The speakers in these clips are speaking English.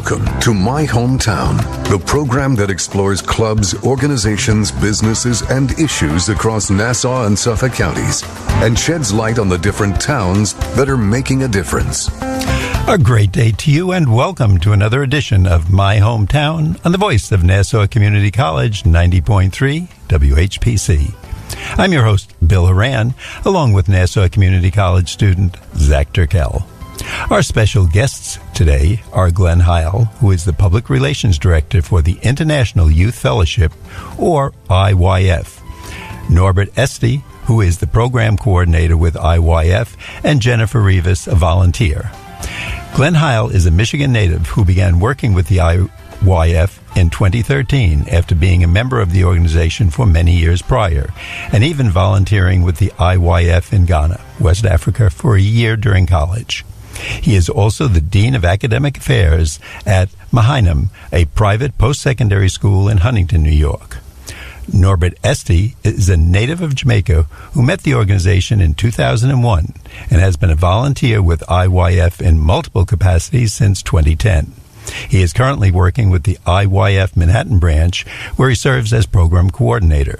Welcome to My Hometown, the program that explores clubs, organizations, businesses, and issues across Nassau and Suffolk counties and sheds light on the different towns that are making a difference. A great day to you, and welcome to another edition of My Hometown on the voice of Nassau Community College, 90.3 WHPC. I'm your host, Bill Horan, along with Nassau Community College student Zach Turkel. Our special guests today are Glen Heil, who is the Public Relations Director for the International Youth Fellowship, or IYF, Norbert Esty, who is the Program Coordinator with IYF, and Jennifer Rivas, a volunteer. Glen Heil is a Michigan native who began working with the IYF in 2013 after being a member of the organization for many years prior, and even volunteering with the IYF in Ghana, West Africa, for a year during college. He is also the Dean of Academic Affairs at Mahynam, a private post-secondary school in Huntington, New York. Norbert Esty is a native of Jamaica who met the organization in 2001 and has been a volunteer with IYF in multiple capacities since 2010. He is currently working with the IYF Manhattan branch, where he serves as program coordinator.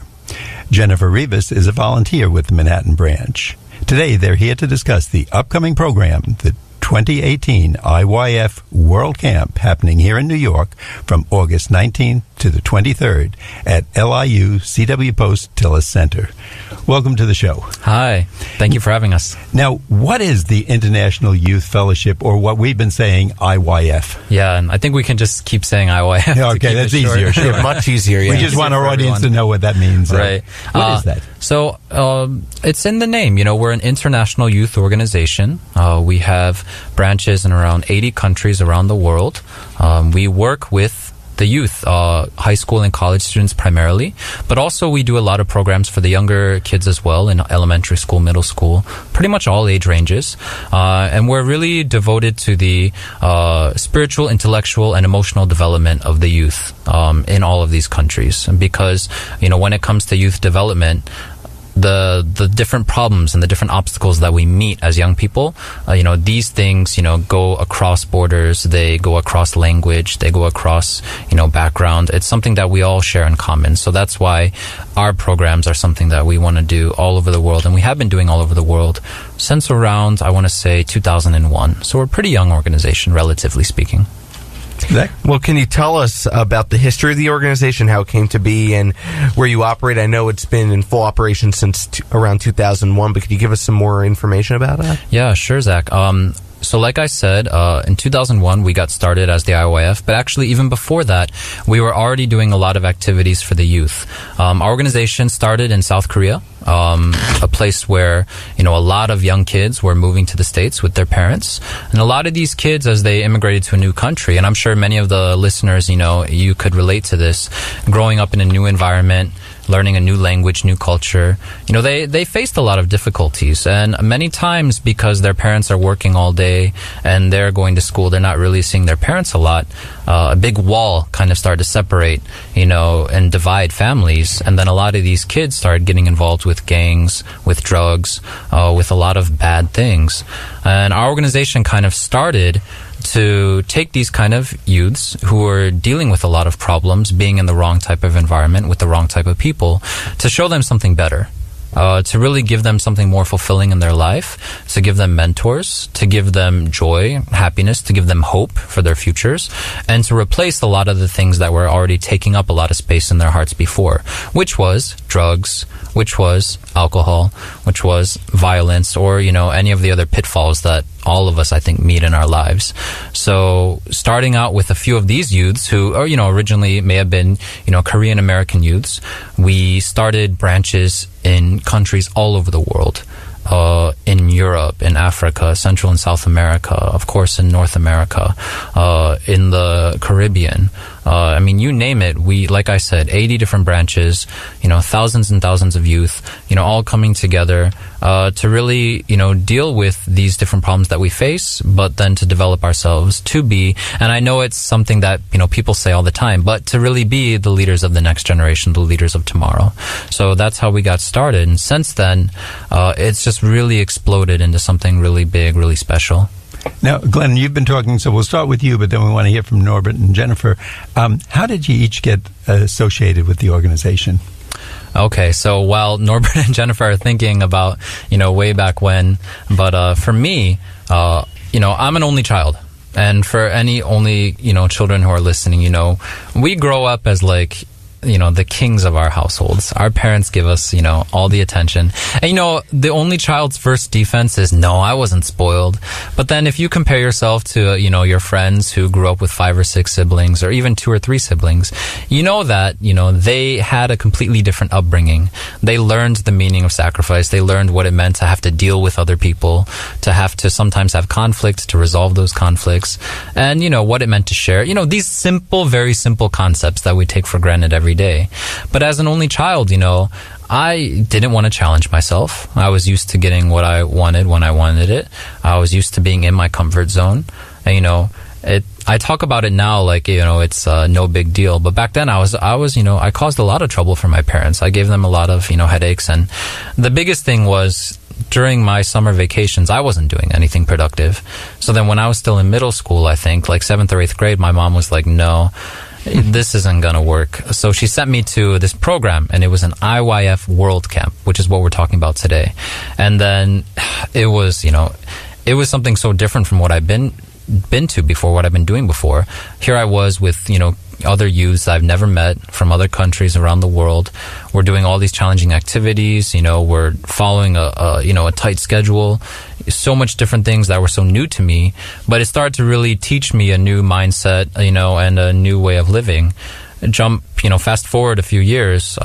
Jennifer Rivas is a volunteer with the Manhattan branch. Today, they're here to discuss the upcoming program, the 2018 IYF World Camp, happening here in New York from August 19th to the 23rd at LIU Post Tilles Center. Welcome to the show. Hi. Thank you for having us. Now, what is the International Youth Fellowship, or what we've been saying, IYF? Yeah, and I think we can just keep saying IYF. Okay, that's easier. Sure. Much easier, yeah. We just want our audience to know what that means. Right. What is that? So, it's in the name. You know, we're an international youth organization. We have branches in around 80 countries around the world. We work with the youth, high school and college students primarily, but also we do a lot of programs for the younger kids as well in elementary school, middle school, pretty much all age ranges. And we're really devoted to the spiritual, intellectual, and emotional development of the youth in all of these countries. Because, you know, when it comes to youth development, the different problems and the different obstacles that we meet as young people, you know, these things, you know, go across borders, they go across language, they go across, you know, background. It's something that we all share in common. So that's why our programs are something that we want to do all over the world, and we have been doing all over the world since around, I want to say, 2001. So we're a pretty young organization, relatively speaking. Zach? Well, can you tell us about the history of the organization, how it came to be, and where you operate? I know it's been in full operation since around 2001, but could you give us some more information about that? Yeah, sure, Zach. So like I said, in 2001, we got started as the IYF, but actually even before that, we were already doing a lot of activities for the youth. Our organization started in South Korea, a place where, you know, a lot of young kids were moving to the States with their parents. And a lot of these kids, as they immigrated to a new country, and I'm sure many of the listeners, you know, you could relate to this, growing up in a new environment, learning a new language, new culture, you know, they faced a lot of difficulties. And many times, because their parents are working all day and they're going to school, they're not really seeing their parents a lot. A big wall kind of started to separate, you know, and divide families. And then a lot of these kids started getting involved with gangs, with drugs, with a lot of bad things. And our organization kind of started to take these kind of youths who are dealing with a lot of problems, being in the wrong type of environment with the wrong type of people, to show them something better. To really give them something more fulfilling in their life, to give them mentors, to give them joy, happiness, to give them hope for their futures, and to replace a lot of the things that were already taking up a lot of space in their hearts before, which was drugs, which was alcohol, which was violence, or, you know, any of the other pitfalls that all of us, I think, meet in our lives. So starting out with a few of these youths who, or, you know, originally may have been, you know, Korean American youths, we started branches in countries all over the world. In Europe, in Africa, Central and South America, of course in North America, in the Caribbean. I mean, you name it. We, like I said, 80 different branches, you know, thousands and thousands of youth, you know, all coming together to really, you know, deal with these different problems that we face, but then to develop ourselves to be, and I know it's something that, you know, people say all the time, but to really be the leaders of the next generation, the leaders of tomorrow. So that's how we got started. And since then, it's just really exploded into something really big, really special. Now, Glenn, you've been talking, so we'll start with you, but then we want to hear from Norbert and Jennifer. How did you each get associated with the organization? Okay, so while Norbert and Jennifer are thinking about, way back when, but for me, I'm an only child. And for any only, children who are listening, we grow up as like, the kings of our households. Our parents give us, all the attention. And, the only child's first defense is, no, I wasn't spoiled. But then if you compare yourself to, your friends who grew up with 5 or 6 siblings or even 2 or 3 siblings, that, they had a completely different upbringing. They learned the meaning of sacrifice. They learned what it meant to have to deal with other people, to have to sometimes have conflict, to resolve those conflicts, and, what it meant to share. These simple, very simple concepts that we take for granted every day. But as an only child, I didn't want to challenge myself. I was used to getting what I wanted when I wanted it. I was used to being in my comfort zone. And, I talk about it now like, it's no big deal. But back then I caused a lot of trouble for my parents. I gave them a lot of, headaches. And the biggest thing was during my summer vacations, I wasn't doing anything productive. So then when I was still in middle school, I think like 7th or 8th grade, my mom was like, no, this isn't going to work. So she sent me to this program, and it was an IYF World Camp, which is what we're talking about today. And then it was, it was something so different from what I've been to before, what I've been doing before. Here I was with, other youths I've never met from other countries around the world. We're doing all these challenging activities. We're following a tight schedule. So much different things that were so new to me, but it started to really teach me a new mindset, and a new way of living. Fast forward a few years,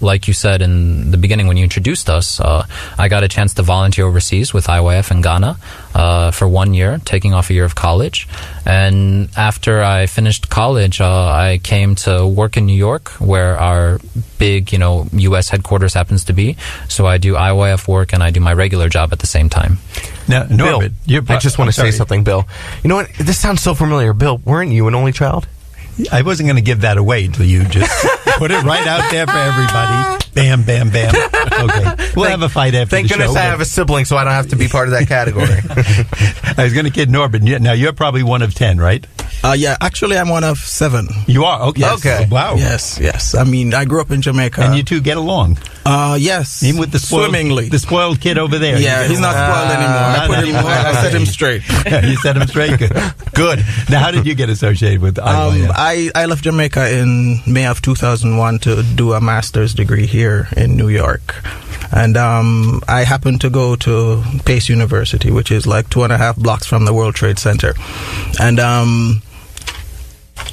like you said in the beginning when you introduced us, I got a chance to volunteer overseas with IYF in Ghana for 1 year, taking off a year of college. And after I finished college, I came to work in New York, where our big, U.S. headquarters happens to be. So I do IYF work and I do my regular job at the same time. Now, Norbert, I just want to say something, Bill. You know what? This sounds so familiar. Bill, weren't you an only child? I wasn't going to give that away until you just put it right out there for everybody. Bam, bam, bam. Okay. We'll have a fight after the show. Thank goodness I have a sibling, so I don't have to be part of that category. I was going to kid Norbert. Now, you're probably one of 10, right? Yeah, actually, I'm one of 7. You are? Okay. Yes. Okay. Wow. Yes. I mean, I grew up in Jamaica. And you two get along? Yes. Even with the swimmingly. The spoiled kid over there. Yeah, he's not spoiled anymore. I set him straight. You set him straight? Good. Now, how did you get associated with IYF? I left Jamaica in May of 2001 to do a master's degree here in New York. And I happened to go to Pace University, which is like 2.5 blocks from the World Trade Center. And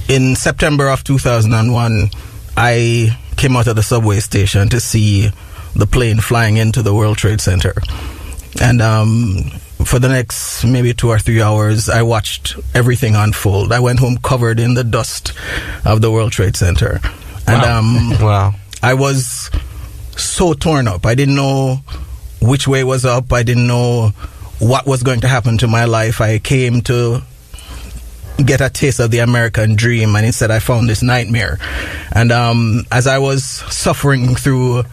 in September of 2001, I came out of the subway station to see the plane flying into the World Trade Center. And for the next maybe 2 or 3 hours, I watched everything unfold. I went home covered in the dust of the World Trade Center. And wow. I was so torn up. I didn't know which way was up. I didn't know what was going to happen to my life. I came to get a taste of the American dream, and instead I found this nightmare. And as I was suffering through,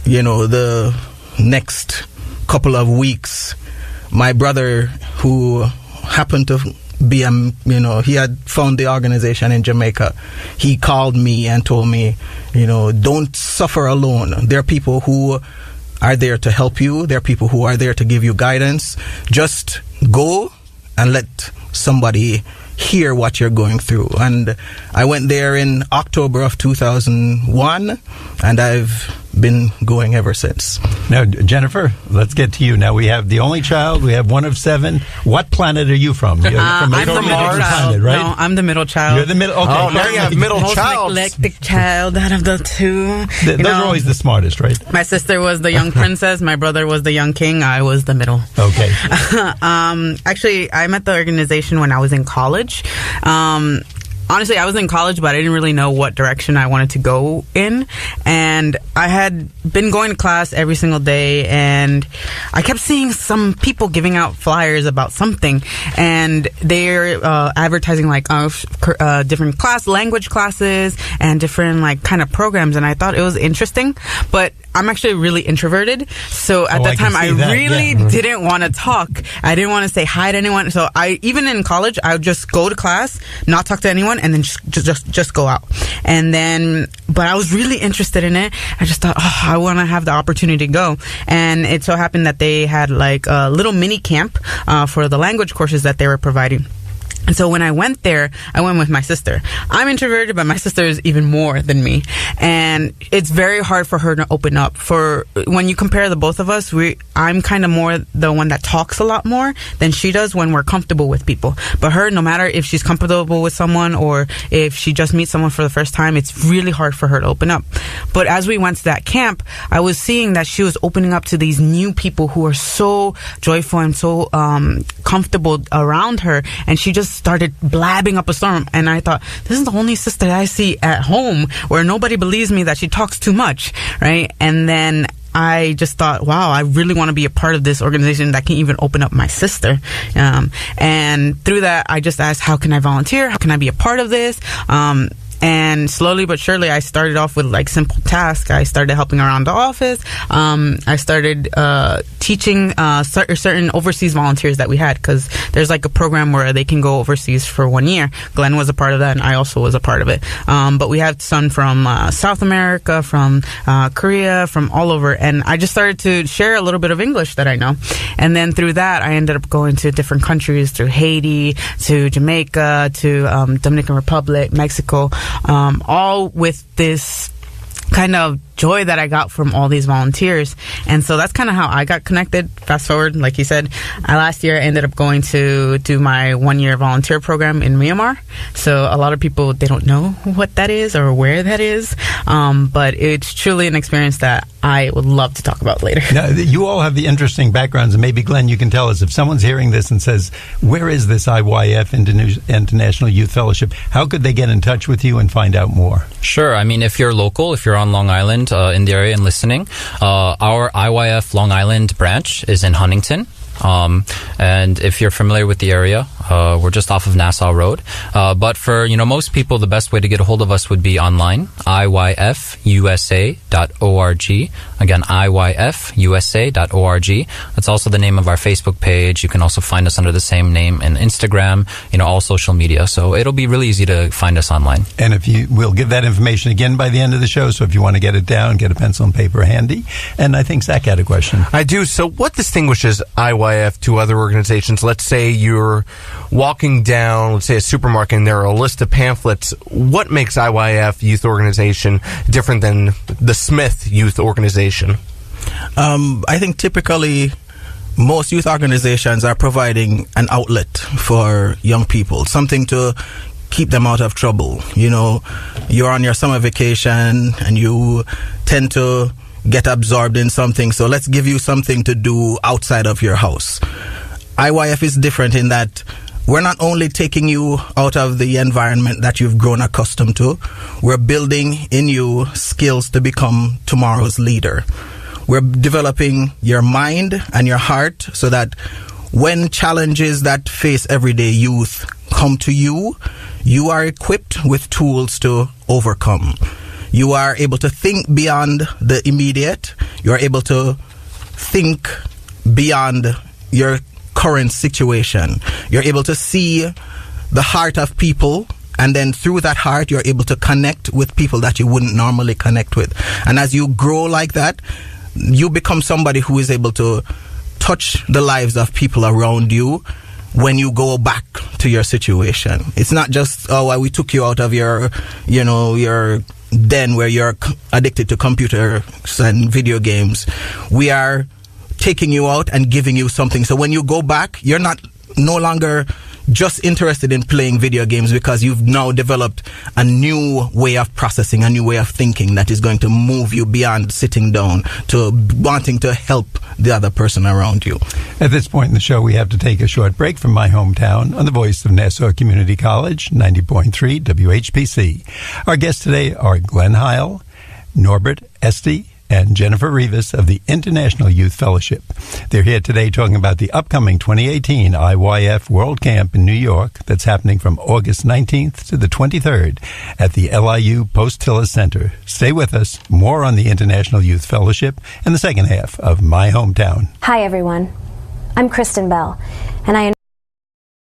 the next couple of weeks, my brother, who happened to be, he had found the organization in Jamaica. He called me and told me, don't suffer alone. There are people who are there to help you. There are people who are there to give you guidance. Just go and let somebody hear what you're going through. And I went there in October of 2001, and I've been going ever since. Now, Jennifer, let's get to you. Now, we have the only child. We have one of 7. What planet are you from? You're I'm the middle child. Right? No, I'm the middle child. You're the middle. Okay. Oh, now you have middle child. Most eclectic child out of the 2. Those are always the smartest, right? My sister was the young princess. My brother was the young king. I was the middle. Okay. Actually, I met the organization when I was in college. Honestly, I was in college, but I didn't really know what direction I wanted to go in. And I had been going to class every single day, and I kept seeing some people giving out flyers about something. And they're advertising like different language classes and different like kind of programs. And I thought it was interesting, but I'm actually really introverted. So at that time, I really didn't want to talk. I didn't want to say hi to anyone. So even in college, I would just go to class, not talk to anyone, and then just go out. And then, but I was really interested in it. I just thought, I want to have the opportunity to go. And it so happened that they had like a little mini camp for the language courses that they were providing. And so when I went there, I went with my sister. I'm introverted, but my sister is even more than me. And it's very hard for her to open up. When you compare the both of us, I'm kind of more the one that talks a lot more than she does when we're comfortable with people. But her, no matter if she's comfortable with someone or if she just meets someone for the first time, it's really hard for her to open up. But as we went to that camp, I was seeing that she was opening up to these new people who are so joyful and so comfortable around her. And she just started blabbing up a storm, and I thought, this is the only sister that I see at home where nobody believes me that she talks too much, right? And then I just thought, wow, I really want to be a part of this organization that can even open up my sister. And through that, I just asked, how can I volunteer? How can I be a part of this? And slowly but surely, I started off with like simple tasks. I started helping around the office. I started teaching certain overseas volunteers that we had, because there's like a program where they can go overseas for 1 year. Glenn was a part of that, and I also was a part of it. But we have some from South America, from Korea, from all over. And I just started to share a little bit of English that I know. And then through that, I ended up going to different countries, through Haiti, to Jamaica, to Dominican Republic, Mexico, all with this kind of joy that I got from all these volunteers. And so that's kind of how I got connected. Fast forward, like you said, last year I ended up going to do my 1 year volunteer program in Myanmar. So a lot of people, they don't know what that is or where that is. But it's truly an experience that I would love to talk about later. Now, you all have the interesting backgrounds, and maybe, Glenn, you can tell us if someone's hearing this and says, where is this IYF International Youth Fellowship? How could they get in touch with you and find out more? Sure. I mean, if you're local, if you're on Long Island, in the area and listening, our IYF Long Island branch is in Huntington. And if you're familiar with the area, we're just off of Nassau Road. But for, most people, the best way to get a hold of us would be online, iyfusa.org. Again, iyfusa.org. That's also the name of our Facebook page. You can also find us under the same name in Instagram, all social media. So it'll be really easy to find us online. And we'll give that information again by the end of the show. So if you want to get it down, get a pencil and paper handy. And I think Zach had a question. I do. So what distinguishes IYF to other organizations? Let's say you're walking down, let's say, a supermarket, and there are a list of pamphlets. What makes IYF Youth Organization different than the Smith Youth Organization? I think typically most youth organizations are providing an outlet for young people, something to keep them out of trouble. You're on your summer vacation and you tend to get absorbed in something, so let's give you something to do outside of your house. IYF is different in that we're not only taking you out of the environment that you've grown accustomed to, we're building in you skills to become tomorrow's leader. We're developing your mind and your heart so that when challenges that face everyday youth come to you, you are equipped with tools to overcome. You are able to think beyond the immediate. You're able to think beyond your current situation. You're able to see the heart of people, and then through that heart, you're able to connect with people that you wouldn't normally connect with. And as you grow like that, you become somebody who is able to touch the lives of people around you when you go back to your situation. It's not just, we took you out of your den where you're addicted to computers and video games. We are taking you out and giving you something. So when you go back, you're no longer just interested in playing video games, because you've now developed a new way of processing, a new way of thinking that is going to move you beyond sitting down to wanting to help the other person around you. At this point in the show, we have to take a short break from my hometown on the voice of Nassau Community College, 90.3 WHPC. Our guests today are Glen Heil, Norbert Esty, and Jennifer Rivas of the International Youth Fellowship. They're here today talking about the upcoming 2018 IYF World Camp in New York that's happening from August 19th to the 23rd at the LIU Post Tilles Center. Stay with us. More on the International Youth Fellowship in the second half of My Hometown. Hi, everyone. I'm Kristen Bell, and I